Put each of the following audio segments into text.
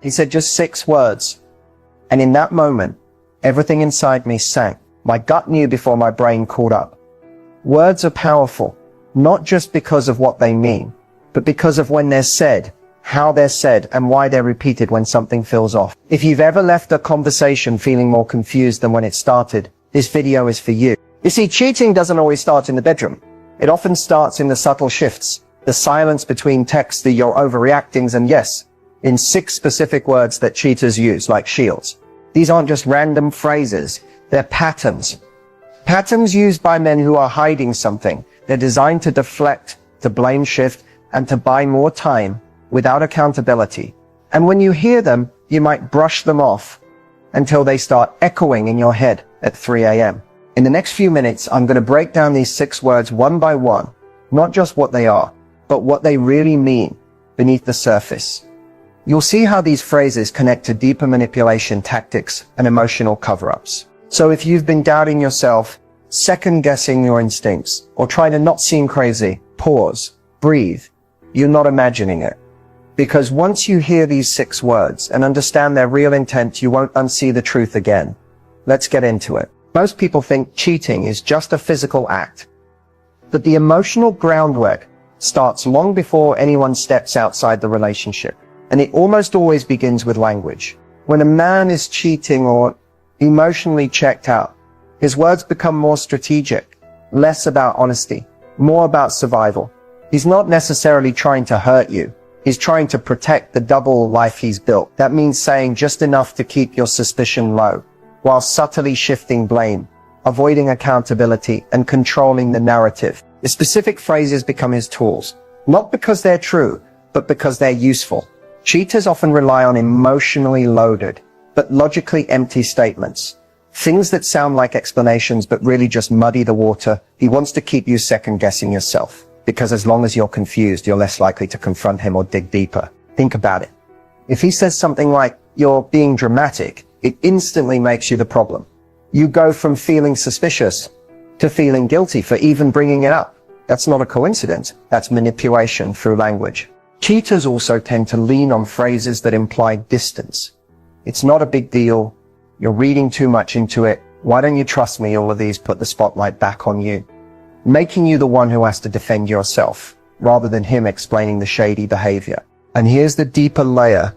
He said just 6 words. And in that moment, everything inside me sank. My gut knew before my brain caught up. Words are powerful, not just because of what they mean, but because of when they're said, how they're said, and why they're repeated when something feels off. If you've ever left a conversation feeling more confused than when it started, this video is for you. You see, cheating doesn't always start in the bedroom. It often starts in the subtle shifts, the silence between texts, the "you're overreactings," and yes, in 6 specific words that cheaters use, like shields. These aren't just random phrases, they're patterns. Patterns used by men who are hiding something. They're designed to deflect, to blame shift, and to buy more time without accountability. And when you hear them, you might brush them off until they start echoing in your head at 3 a.m. In the next few minutes, I'm going to break down these 6 words one by one, not just what they are, but what they really mean beneath the surface. You'll see how these phrases connect to deeper manipulation tactics and emotional cover-ups. So if you've been doubting yourself, second-guessing your instincts, or trying to not seem crazy, pause, breathe. You're not imagining it. Because once you hear these 6 words and understand their real intent, you won't unsee the truth again. Let's get into it. Most people think cheating is just a physical act. But the emotional groundwork starts long before anyone steps outside the relationship. And it almost always begins with language. When a man is cheating or emotionally checked out, his words become more strategic, less about honesty, more about survival. He's not necessarily trying to hurt you. He's trying to protect the double life he's built. That means saying just enough to keep your suspicion low, while subtly shifting blame, avoiding accountability, and controlling the narrative. The specific phrases become his tools, not because they're true, but because they're useful. Cheaters often rely on emotionally loaded, but logically empty statements. Things that sound like explanations, but really just muddy the water. He wants to keep you second-guessing yourself, because as long as you're confused, you're less likely to confront him or dig deeper. Think about it. If he says something like, "You're being dramatic," it instantly makes you the problem. You go from feeling suspicious to feeling guilty for even bringing it up. That's not a coincidence. That's manipulation through language. Cheaters also tend to lean on phrases that imply distance. It's not a big deal. You're reading too much into it. Why don't you trust me? All of these put the spotlight back on you, making you the one who has to defend yourself, rather than him explaining the shady behavior. And here's the deeper layer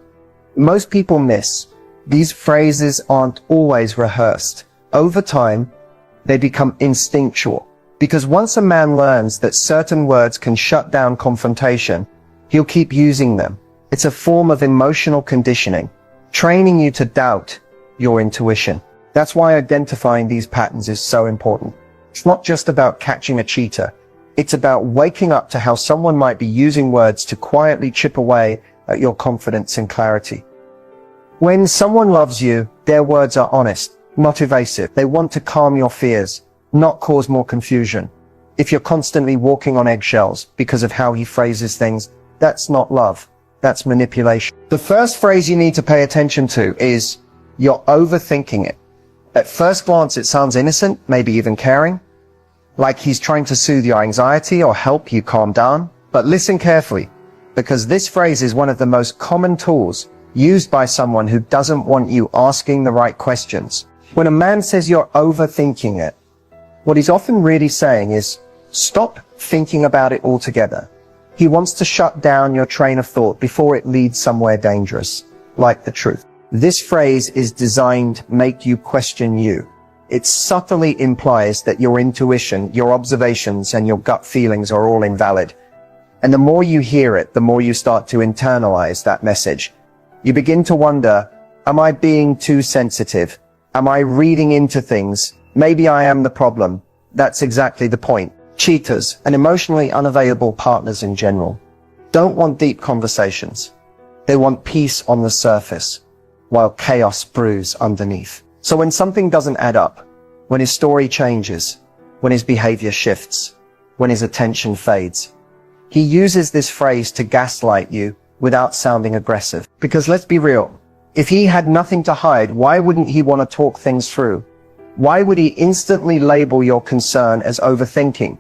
most people miss. These phrases aren't always rehearsed. Over time, they become instinctual. Because once a man learns that certain words can shut down confrontation, he'll keep using them. It's a form of emotional conditioning, training you to doubt your intuition. That's why identifying these patterns is so important. It's not just about catching a cheater. It's about waking up to how someone might be using words to quietly chip away at your confidence and clarity. When someone loves you, their words are honest, not evasive. They want to calm your fears, not cause more confusion. If you're constantly walking on eggshells because of how he phrases things, that's not love. That's manipulation. The first phrase you need to pay attention to is, "You're overthinking it." At first glance, it sounds innocent, maybe even caring, like he's trying to soothe your anxiety or help you calm down. But listen carefully, because this phrase is one of the most common tools used by someone who doesn't want you asking the right questions. When a man says you're overthinking it, what he's often really saying is, stop thinking about it altogether. He wants to shut down your train of thought before it leads somewhere dangerous, like the truth. This phrase is designed to make you question you. It subtly implies that your intuition, your observations, and your gut feelings are all invalid. And the more you hear it, the more you start to internalize that message. You begin to wonder, am I being too sensitive? Am I reading into things? Maybe I am the problem. That's exactly the point. Cheaters, and emotionally unavailable partners in general, don't want deep conversations. They want peace on the surface, while chaos brews underneath. So when something doesn't add up, when his story changes, when his behavior shifts, when his attention fades, he uses this phrase to gaslight you without sounding aggressive. Because let's be real, if he had nothing to hide, why wouldn't he want to talk things through? Why would he instantly label your concern as overthinking?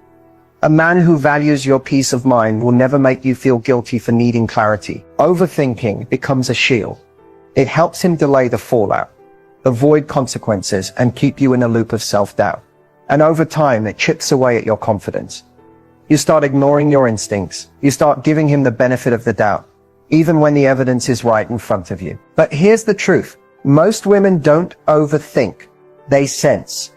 A man who values your peace of mind will never make you feel guilty for needing clarity. Overthinking becomes a shield. It helps him delay the fallout, avoid consequences, and keep you in a loop of self-doubt. And over time, it chips away at your confidence. You start ignoring your instincts. You start giving him the benefit of the doubt, even when the evidence is right in front of you. But here's the truth. Most women don't overthink. They sense.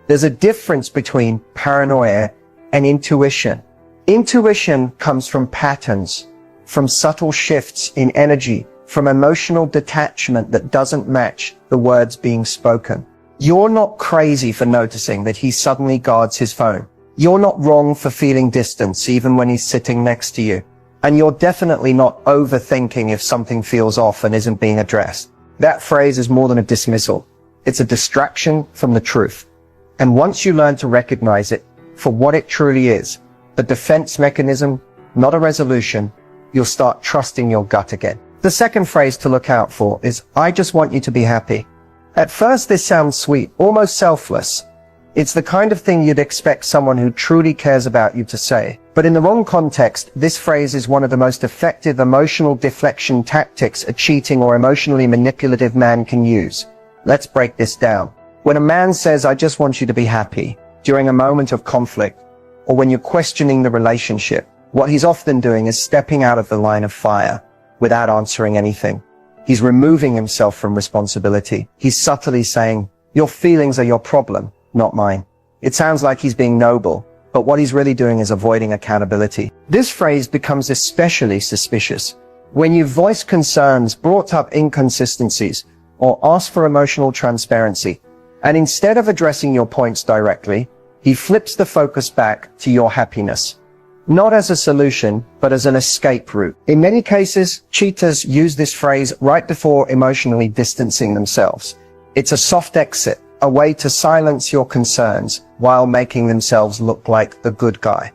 There's a difference between paranoia and intuition. Intuition comes from patterns, from subtle shifts in energy, from emotional detachment that doesn't match the words being spoken. You're not crazy for noticing that he suddenly guards his phone. You're not wrong for feeling distance even when he's sitting next to you. And you're definitely not overthinking if something feels off and isn't being addressed. That phrase is more than a dismissal. It's a distraction from the truth. And once you learn to recognize it for what it truly is, the defense mechanism, not a resolution, you'll start trusting your gut again. The second phrase to look out for is, I just want you to be happy. At first, this sounds sweet, almost selfless. It's the kind of thing you'd expect someone who truly cares about you to say. But in the wrong context, this phrase is one of the most effective emotional deflection tactics a cheating or emotionally manipulative man can use. Let's break this down. When a man says, I just want you to be happy, during a moment of conflict, or when you're questioning the relationship, what he's often doing is stepping out of the line of fire without answering anything. He's removing himself from responsibility. He's subtly saying, your feelings are your problem, not mine. It sounds like he's being noble, but what he's really doing is avoiding accountability. This phrase becomes especially suspicious when you voice concerns, brought up inconsistencies, or ask for emotional transparency. And instead of addressing your points directly, he flips the focus back to your happiness. Not as a solution, but as an escape route. In many cases, cheaters use this phrase right before emotionally distancing themselves. It's a soft exit, a way to silence your concerns while making themselves look like the good guy.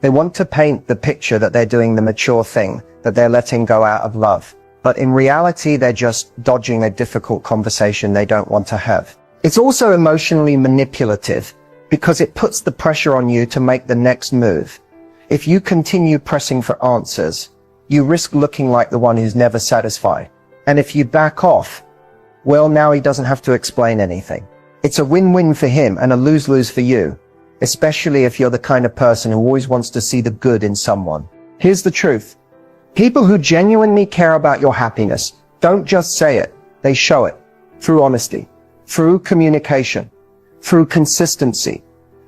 They want to paint the picture that they're doing the mature thing, that they're letting go out of love. But in reality, they're just dodging a difficult conversation they don't want to have. It's also emotionally manipulative because it puts the pressure on you to make the next move. If you continue pressing for answers, you risk looking like the one who's never satisfied. And if you back off, well, now he doesn't have to explain anything. It's a win-win for him and a lose-lose for you, especially if you're the kind of person who always wants to see the good in someone. Here's the truth. People who genuinely care about your happiness don't just say it, they show it through honesty, through communication, through consistency.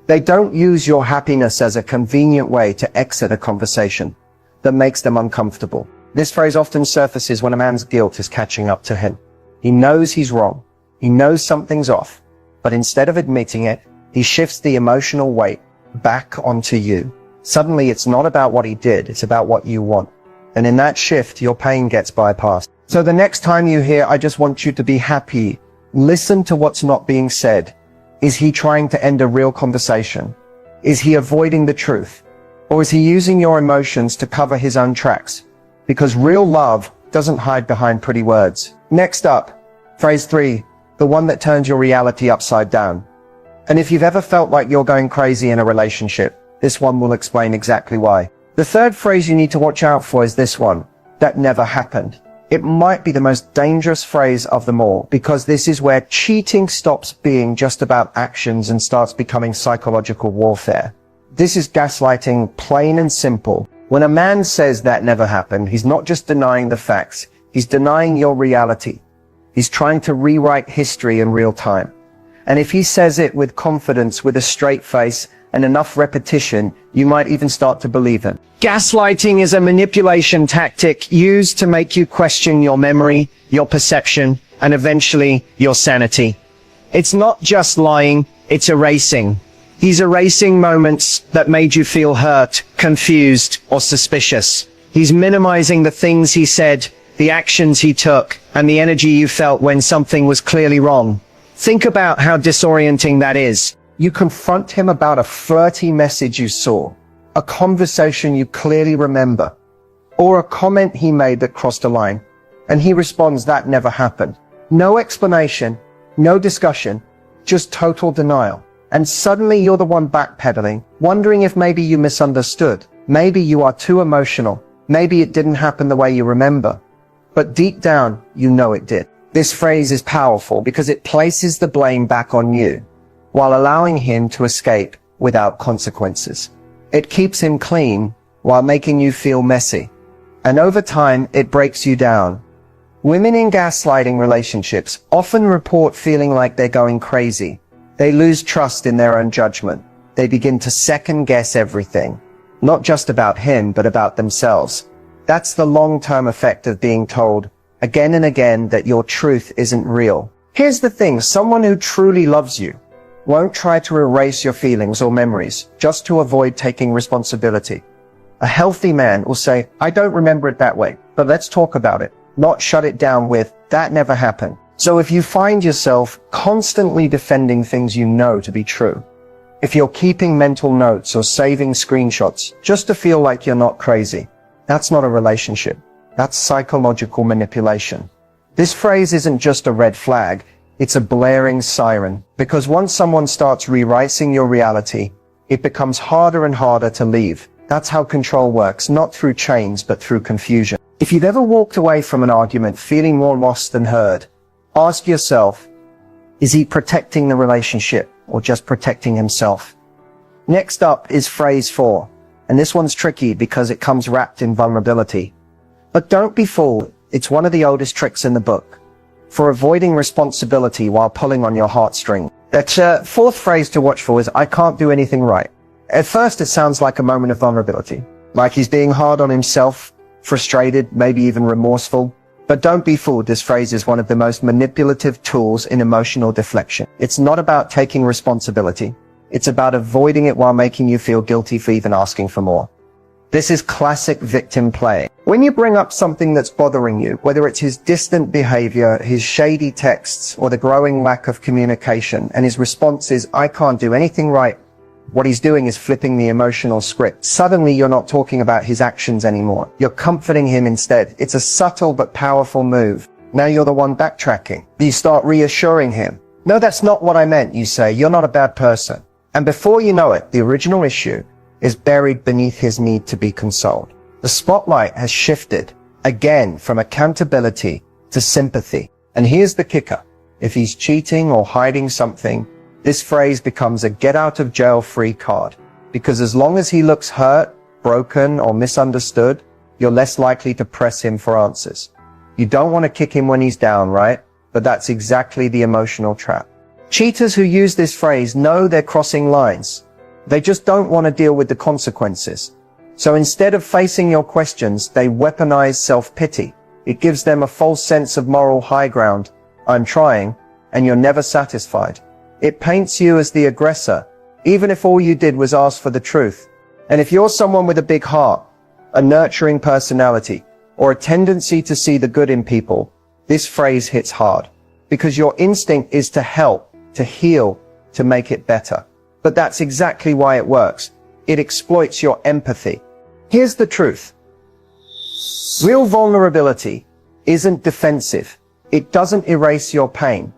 They don't use your happiness as a convenient way to exit a conversation that makes them uncomfortable. This phrase often surfaces when a man's guilt is catching up to him. He knows he's wrong. He knows something's off. But instead of admitting it, he shifts the emotional weight back onto you. Suddenly, it's not about what he did, it's about what you want. And in that shift, your pain gets bypassed. So the next time you hear, I just want you to be happy, listen to what's not being said. Is he trying to end a real conversation? Is he avoiding the truth? Or is he using your emotions to cover his own tracks? Because real love doesn't hide behind pretty words. Next up, phrase 3, the one that turns your reality upside down. And if you've ever felt like you're going crazy in a relationship, this one will explain exactly why. The third phrase you need to watch out for is this one, that never happened. It might be the most dangerous phrase of them all, because this is where cheating stops being just about actions and starts becoming psychological warfare. This is gaslighting, plain and simple. When a man says that never happened, he's not just denying the facts, he's denying your reality. He's trying to rewrite history in real time. And if he says it with confidence, with a straight face, and enough repetition, you might even start to believe him. Gaslighting is a manipulation tactic used to make you question your memory, your perception, and eventually your sanity. It's not just lying, it's erasing. He's erasing moments that made you feel hurt, confused, or suspicious. He's minimizing the things he said, the actions he took, and the energy you felt when something was clearly wrong. Think about how disorienting that is. You confront him about a flirty message you saw, a conversation you clearly remember, or a comment he made that crossed a line, and he responds that never happened. No explanation, no discussion, just total denial. And suddenly you're the one backpedaling, wondering if maybe you misunderstood. Maybe you are too emotional. Maybe it didn't happen the way you remember. but deep down, you know it did. This phrase is powerful because it places the blame back on you, while allowing him to escape without consequences. It keeps him clean while making you feel messy. And over time, it breaks you down. Women in gaslighting relationships often report feeling like they're going crazy. They lose trust in their own judgment. They begin to second guess everything, not just about him, but about themselves. That's the long-term effect of being told again and again that your truth isn't real. Here's the thing, someone who truly loves you won't try to erase your feelings or memories just to avoid taking responsibility. A healthy man will say, I don't remember it that way, but let's talk about it, not shut it down with, that never happened. So if you find yourself constantly defending things you know to be true, if you're keeping mental notes or saving screenshots just to feel like you're not crazy, that's not a relationship. That's psychological manipulation. This phrase isn't just a red flag, it's a blaring siren, because once someone starts rewriting your reality, it becomes harder and harder to leave. That's how control works, not through chains, but through confusion. If you've ever walked away from an argument feeling more lost than heard, ask yourself, is he protecting the relationship or just protecting himself? Next up is phrase 4, and this one's tricky because it comes wrapped in vulnerability. But don't be fooled, it's one of the oldest tricks in the book for avoiding responsibility while pulling on your heartstring. That fourth phrase to watch for is, I can't do anything right. At first, it sounds like a moment of vulnerability, like he's being hard on himself, frustrated, maybe even remorseful. But don't be fooled, this phrase is one of the most manipulative tools in emotional deflection. It's not about taking responsibility. It's about avoiding it while making you feel guilty for even asking for more. This is classic victim play. When you bring up something that's bothering you, whether it's his distant behavior, his shady texts, or the growing lack of communication, and his response is, I can't do anything right, what he's doing is flipping the emotional script. Suddenly, you're not talking about his actions anymore. You're comforting him instead. It's a subtle but powerful move. Now you're the one backtracking. You start reassuring him. No, that's not what I meant, you say. You're not a bad person. And before you know it, the original issue is buried beneath his need to be consoled. The spotlight has shifted again from accountability to sympathy. And here's the kicker. If he's cheating or hiding something, this phrase becomes a get-out-of-jail-free card, because as long as he looks hurt, broken, or misunderstood, you're less likely to press him for answers. You don't want to kick him when he's down, right? But that's exactly the emotional trap. Cheaters who use this phrase know they're crossing lines. They just don't want to deal with the consequences. So instead of facing your questions, they weaponize self-pity. It gives them a false sense of moral high ground. I'm trying, and you're never satisfied. It paints you as the aggressor, even if all you did was ask for the truth. And if you're someone with a big heart, a nurturing personality, or a tendency to see the good in people, this phrase hits hard. Because your instinct is to help, to heal, to make it better. But that's exactly why it works. It exploits your empathy. Here's the truth. Real vulnerability isn't defensive. It doesn't erase your pain.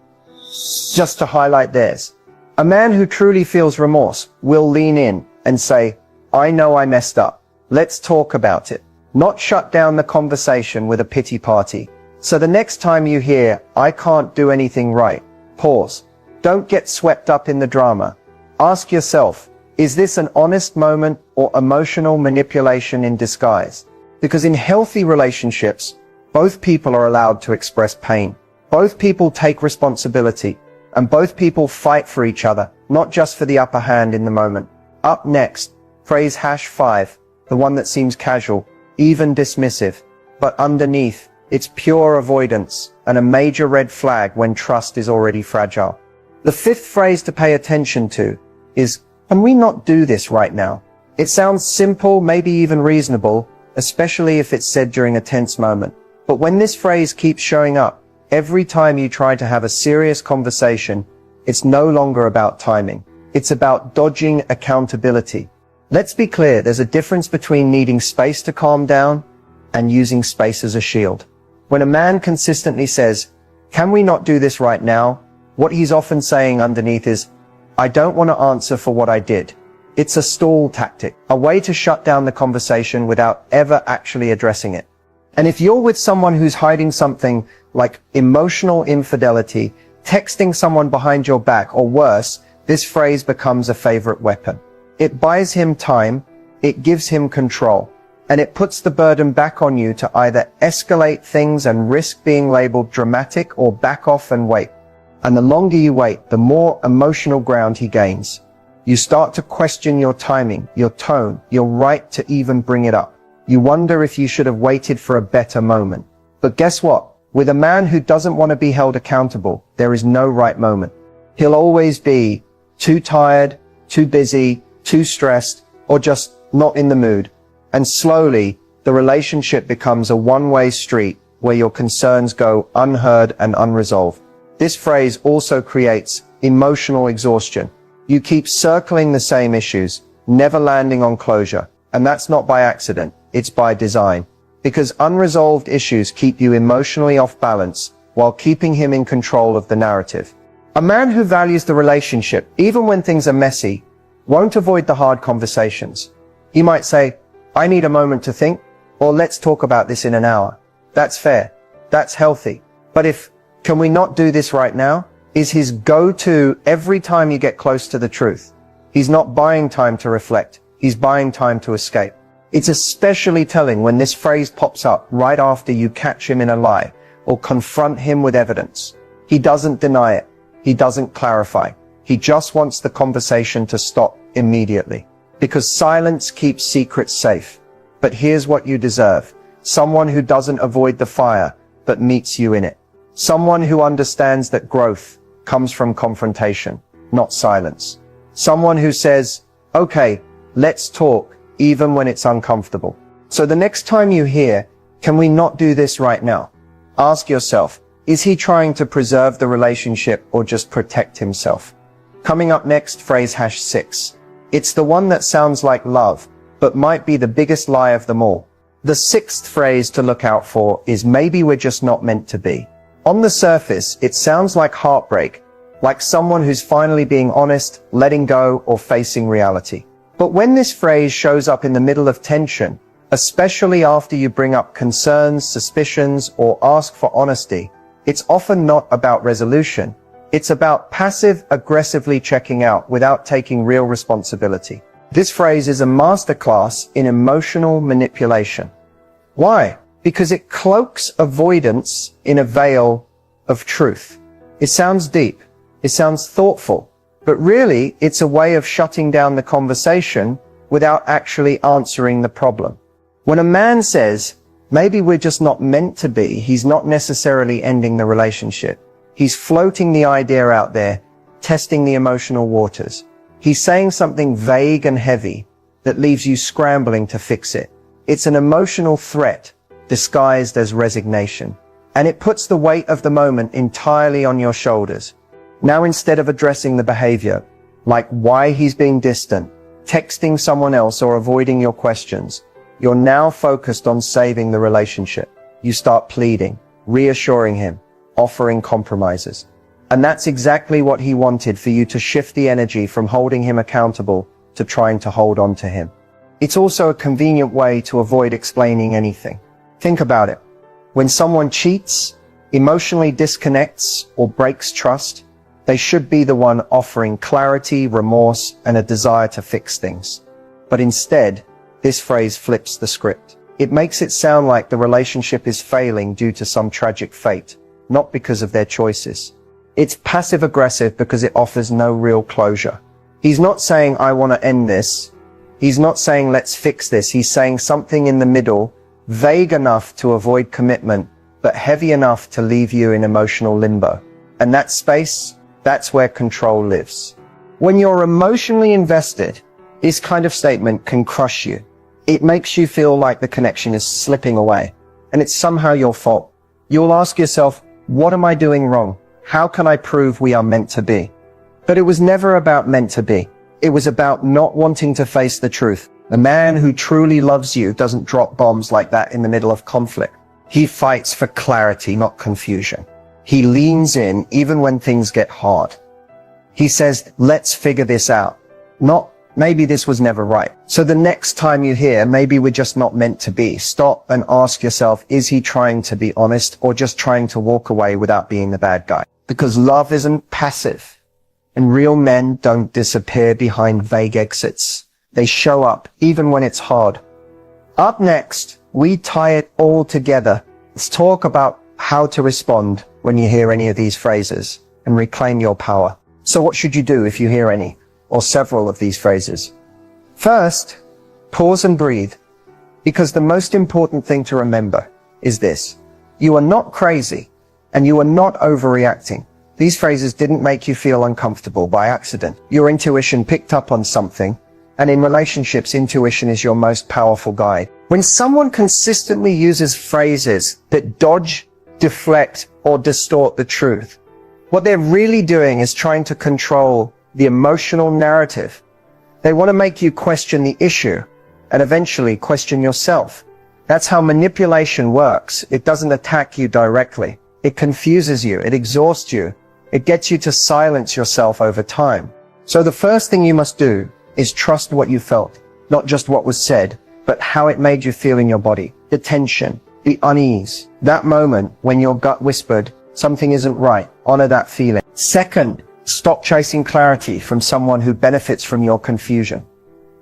Just to highlight theirs. A man who truly feels remorse will lean in and say, I know I messed up. Let's talk about it. Not shut down the conversation with a pity party. So the next time you hear, I can't do anything right, pause. Don't get swept up in the drama. Ask yourself, is this an honest moment or emotional manipulation in disguise? Because in healthy relationships, both people are allowed to express pain. Both people take responsibility, and both people fight for each other, not just for the upper hand in the moment. Up next, phrase #5, the one that seems casual, even dismissive, but underneath, it's pure avoidance and a major red flag when trust is already fragile. The fifth phrase to pay attention to is, can we not do this right now? It sounds simple, maybe even reasonable, especially if it's said during a tense moment. But when this phrase keeps showing up, every time you try to have a serious conversation, it's no longer about timing. It's about dodging accountability. Let's be clear, there's a difference between needing space to calm down and using space as a shield. When a man consistently says, can we not do this right now? What he's often saying underneath is, I don't want to answer for what I did. It's a stall tactic, a way to shut down the conversation without ever actually addressing it. And if you're with someone who's hiding something like emotional infidelity, texting someone behind your back, or worse, this phrase becomes a favorite weapon. It buys him time, it gives him control, and it puts the burden back on you to either escalate things and risk being labeled dramatic or back off and wait. And the longer you wait, the more emotional ground he gains. You start to question your timing, your tone, your right to even bring it up. You wonder if you should have waited for a better moment. But guess what? With a man who doesn't want to be held accountable, there is no right moment. He'll always be too tired, too busy, too stressed, or just not in the mood. And slowly, the relationship becomes a one-way street where your concerns go unheard and unresolved. This phrase also creates emotional exhaustion. You keep circling the same issues, never landing on closure. And that's not by accident, it's by design. Because unresolved issues keep you emotionally off balance while keeping him in control of the narrative. A man who values the relationship, even when things are messy, won't avoid the hard conversations. He might say, "I need a moment to think," or "Let's talk about this in an hour." That's fair. That's healthy. But if "Can we not do this right now?" is his go-to every time you get close to the truth, he's not buying time to reflect. He's buying time to escape. It's especially telling when this phrase pops up right after you catch him in a lie or confront him with evidence. He doesn't deny it. He doesn't clarify. He just wants the conversation to stop immediately. Because silence keeps secrets safe. But here's what you deserve. Someone who doesn't avoid the fire, but meets you in it. Someone who understands that growth comes from confrontation, not silence. Someone who says, "Okay, let's talk," even when it's uncomfortable. So the next time you hear, "Can we not do this right now?" ask yourself, is he trying to preserve the relationship or just protect himself? Coming up next, phrase #6. It's the one that sounds like love, but might be the biggest lie of them all. The sixth phrase to look out for is "maybe we're just not meant to be." On the surface, it sounds like heartbreak, like someone who's finally being honest, letting go, or facing reality. But when this phrase shows up in the middle of tension, especially after you bring up concerns, suspicions, or ask for honesty, it's often not about resolution. It's about passive-aggressively checking out without taking real responsibility. This phrase is a masterclass in emotional manipulation. Why? Because it cloaks avoidance in a veil of truth. It sounds deep. It sounds thoughtful. But really, it's a way of shutting down the conversation without actually answering the problem. When a man says, "Maybe we're just not meant to be," he's not necessarily ending the relationship. He's floating the idea out there, testing the emotional waters. He's saying something vague and heavy that leaves you scrambling to fix it. It's an emotional threat disguised as resignation. And it puts the weight of the moment entirely on your shoulders. Now, instead of addressing the behavior, like why he's being distant, texting someone else, or avoiding your questions, you're now focused on saving the relationship. You start pleading, reassuring him, offering compromises. And that's exactly what he wanted, for you to shift the energy from holding him accountable to trying to hold on to him. It's also a convenient way to avoid explaining anything. Think about it. When someone cheats, emotionally disconnects, or breaks trust, they should be the one offering clarity, remorse, and a desire to fix things. But instead, this phrase flips the script. It makes it sound like the relationship is failing due to some tragic fate, not because of their choices. It's passive-aggressive because it offers no real closure. He's not saying, "I want to end this." He's not saying, "Let's fix this." He's saying something in the middle, vague enough to avoid commitment, but heavy enough to leave you in emotional limbo. And that space, that's where control lives. When you're emotionally invested, this kind of statement can crush you. It makes you feel like the connection is slipping away, and it's somehow your fault. You'll ask yourself, what am I doing wrong? How can I prove we are meant to be? But it was never about meant to be. It was about not wanting to face the truth. A man who truly loves you doesn't drop bombs like that in the middle of conflict. He fights for clarity, not confusion. He leans in even when things get hard. He says, "Let's figure this out." Not, Maybe this was never right. So the next time you hear, maybe we're just not meant to be, stop and ask yourself, is he trying to be honest or just trying to walk away without being the bad guy? Because love isn't passive, and real men don't disappear behind vague exits. They show up even when it's hard. Up next, we tie it all together. Let's talk about how to respond when you hear any of these phrases and reclaim your power. So what should you do if you hear any or several of these phrases? First, pause and breathe, because the most important thing to remember is this: you are not crazy and you are not overreacting. These phrases didn't make you feel uncomfortable by accident. Your intuition picked up on something, and in relationships, intuition is your most powerful guide. When someone consistently uses phrases that dodge, deflect, or distort the truth, what they're really doing is trying to control the emotional narrative. They want to make you question the issue and eventually question yourself. That's how manipulation works. It doesn't attack you directly. It confuses you. It exhausts you. It gets you to silence yourself over time. So the first thing you must do is trust what you felt, not just what was said, but how it made you feel in your body. The tension, the unease, that moment when your gut whispered, something isn't right. Honor that feeling. Second, stop chasing clarity from someone who benefits from your confusion.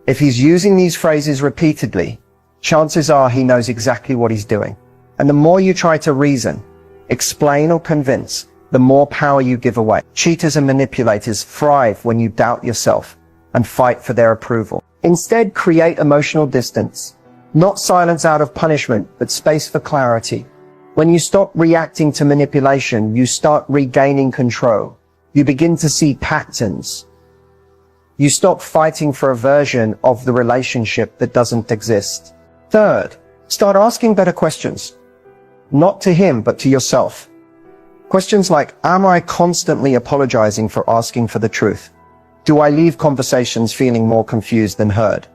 If he's using these phrases repeatedly, chances are he knows exactly what he's doing. And the more you try to reason, explain or convince, the more power you give away. Cheaters and manipulators thrive when you doubt yourself and fight for their approval. Instead, create emotional distance. Not silence out of punishment, but space for clarity. When you stop reacting to manipulation, you start regaining control. You begin to see patterns. You stop fighting for a version of the relationship that doesn't exist. Third, start asking better questions. Not to him, but to yourself. Questions like, am I constantly apologizing for asking for the truth? Do I leave conversations feeling more confused than heard?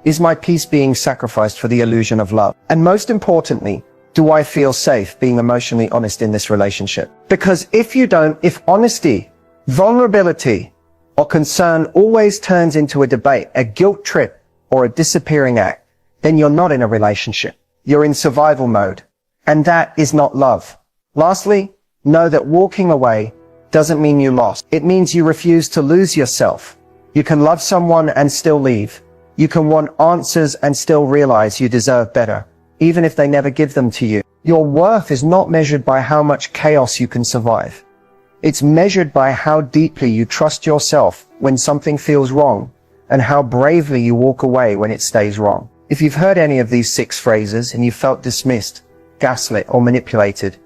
Is my peace being sacrificed for the illusion of love? And most importantly, do I feel safe being emotionally honest in this relationship? Because if you don't, if honesty, vulnerability, or concern always turns into a debate, a guilt trip, or a disappearing act, then you're not in a relationship. You're in survival mode. And that is not love. Lastly, know that walking away doesn't mean you lost. It means you refuse to lose yourself. You can love someone and still leave. You can want answers and still realize you deserve better, even if they never give them to you. Your worth is not measured by how much chaos you can survive. It's measured by how deeply you trust yourself when something feels wrong, and how bravely you walk away when it stays wrong. If you've heard any of these 6 phrases and you felt dismissed, gaslit, or manipulated,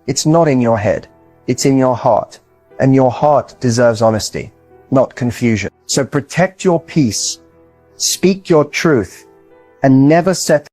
it's not in your head. It's in your heart. And your heart deserves honesty, not confusion. So protect your peace, speak your truth, and never settle